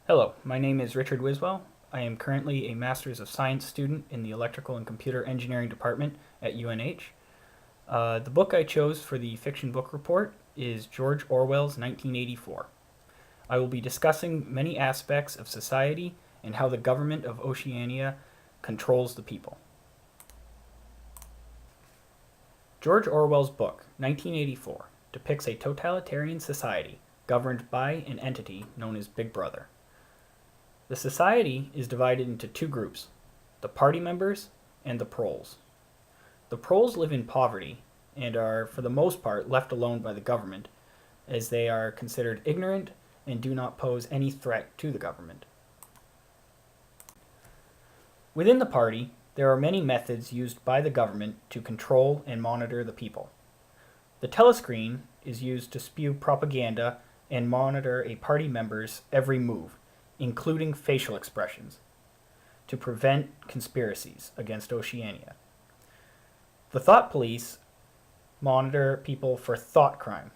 Hello, my name is Richard Wiswell. I am currently a Master's of Science student in the Electrical and Computer Engineering Department at UNH. The book I chose for the fiction book report is George Orwell's 1984. I will be discussing many aspects of society and how the government of Oceania controls the people. George Orwell's book, 1984, depicts a totalitarian society governed by an entity known as Big Brother. The society is divided into two groups, the party members and the proles. The proles live in poverty and are, for the most part, left alone by the government, as they are considered ignorant and do not pose any threat to the government. Within the party, there are many methods used by the government to control and monitor the people. The telescreen is used to spew propaganda and monitor a party member's every move, including facial expressions, to prevent conspiracies against Oceania. The thought police monitor people for thought crime.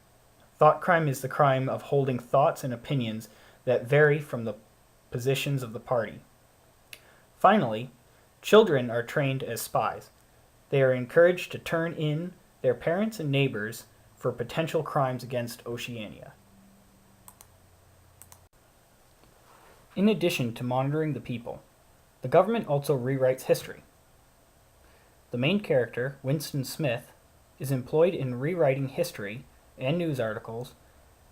Thought crime is the crime of holding thoughts and opinions that vary from the positions of the party. Finally, children are trained as spies. They are encouraged to turn in their parents and neighbors for potential crimes against Oceania. In addition to monitoring the people, the government also rewrites history. The main character, Winston Smith, is employed in rewriting history and news articles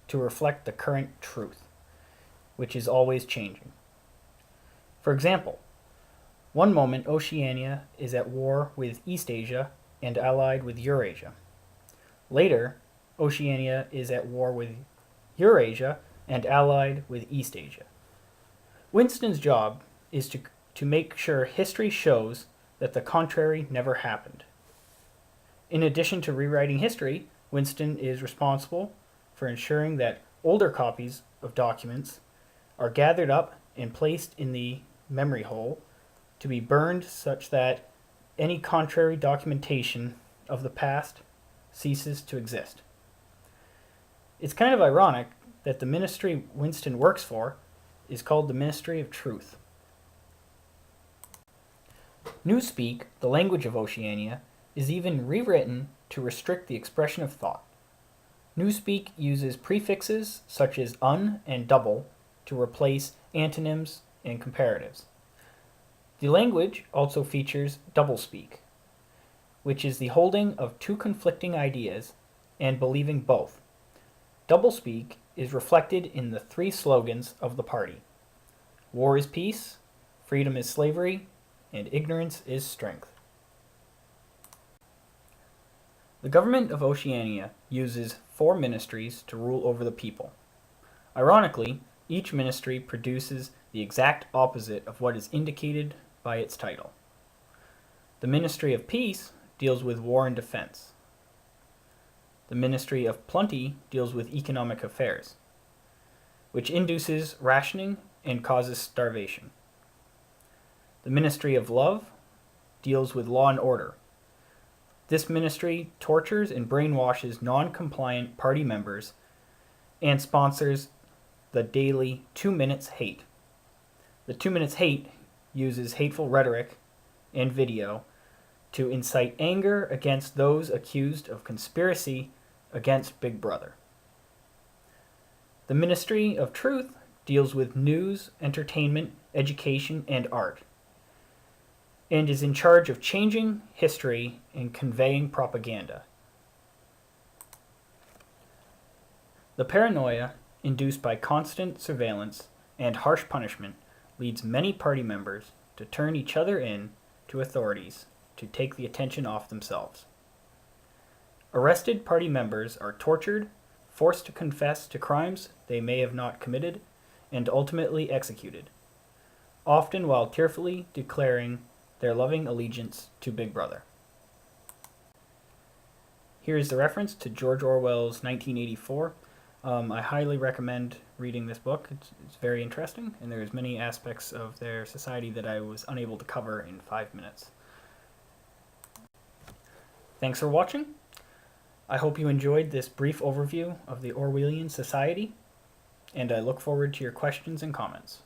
to reflect the current truth, which is always changing. For example, one moment Oceania is at war with Eastasia and allied with Eurasia. Later, Oceania is at war with Eurasia and allied with Eastasia. Winston's job is to make sure history shows that the contrary never happened. In addition to rewriting history, Winston is responsible for ensuring that older copies of documents are gathered up and placed in the memory hole to be burned such that any contrary documentation of the past ceases to exist. It's kind of ironic that the ministry Winston works for is called the Ministry of Truth. Newspeak, the language of Oceania, is even rewritten to restrict the expression of thought. Newspeak uses prefixes such as un and double to replace antonyms and comparatives. The language also features doublespeak, which is the holding of two conflicting ideas and believing both. Doublespeak is reflected in the three slogans of the party: war is peace, freedom is slavery, and ignorance is strength. The government of Oceania uses 4 ministries to rule over the people. Ironically, each ministry produces the exact opposite of what is indicated by its title. The Ministry of Peace deals with war and defense. The Ministry of Plenty deals with economic affairs, which induces rationing and causes starvation. The Ministry of Love deals with law and order. This ministry tortures and brainwashes non-compliant party members and sponsors the daily 2 Minutes Hate. The 2 Minutes Hate uses hateful rhetoric and video to incite anger against those accused of conspiracy against Big Brother. The Ministry of Truth deals with news, entertainment, education, and art, and is in charge of changing history and conveying propaganda. The paranoia induced by constant surveillance and harsh punishment leads many party members to turn each other in to authorities to take the attention off themselves. Arrested party members are tortured, forced to confess to crimes they may have not committed, and ultimately executed, often while tearfully declaring their loving allegiance to Big Brother. Here is the reference to George Orwell's 1984. I highly recommend reading this book. It's very interesting, and there's many aspects of their society that I was unable to cover in 5 minutes. Thanks for watching. I hope you enjoyed this brief overview of the Orwellian Society, and I look forward to your questions and comments.